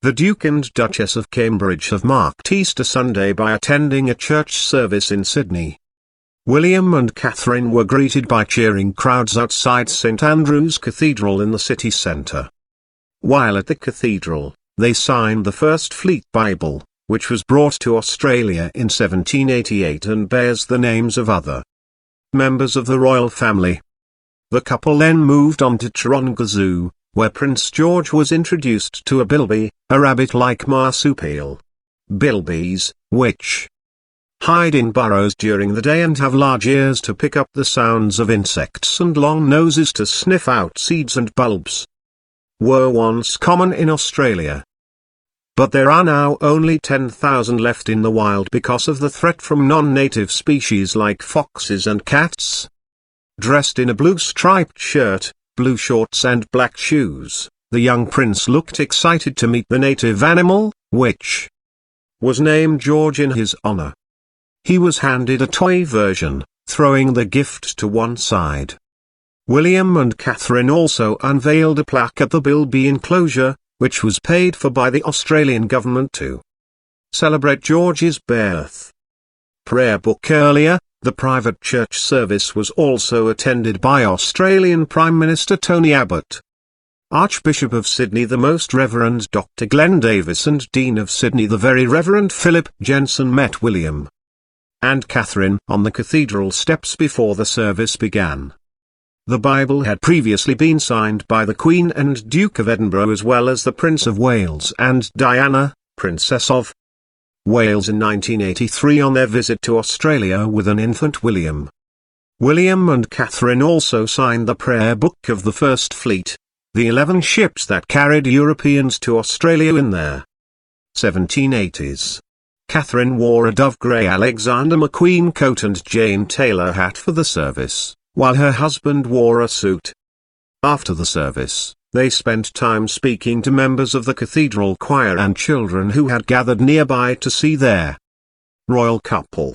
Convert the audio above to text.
The Duke and Duchess of Cambridge have marked Easter Sunday by attending a church service in Sydney. William and Catherine were greeted by cheering crowds outside St Andrew's Cathedral in the city centre. While at the cathedral, they signed the First Fleet Bible, which was brought to Australia in 1788 and bears the names of other members of the royal family. The couple then moved on to Taronga Zoo, where Prince George was introduced to a bilby, a rabbit-like marsupial. Bilbies, which hide in burrows during the day and have large ears to pick up the sounds of insects and long noses to sniff out seeds and bulbs, were once common in Australia. But there are now only 10,000 left in the wild because of the threat from non-native species like foxes and cats. Dressed in a blue striped shirt, blue shorts and black shoes, the young prince looked excited to meet the native animal, which was named George in his honor. He was handed a toy version, throwing the gift to one side. William and Catherine also unveiled a plaque at the Bilby enclosure, which was paid for by the Australian government to celebrate George's birth. Prayer book. Earlier, the private church service was also attended by Australian Prime Minister Tony Abbott, Archbishop of Sydney the Most Reverend Dr. Glenn Davis and Dean of Sydney the Very Reverend Philip Jensen met William and Catherine on the cathedral steps before the service began. The Bible had previously been signed by the Queen and Duke of Edinburgh as well as the Prince of Wales and Diana, Princess of Wales in 1983 on their visit to Australia with an infant William. William and Catherine also signed the prayer book of the First Fleet, the 11 ships that carried Europeans to Australia in their 1780s. Catherine wore a dove grey Alexander McQueen coat and Jane Taylor hat for the service, while her husband wore a suit. After the service, they spent time speaking to members of the cathedral choir and children who had gathered nearby to see their royal couple.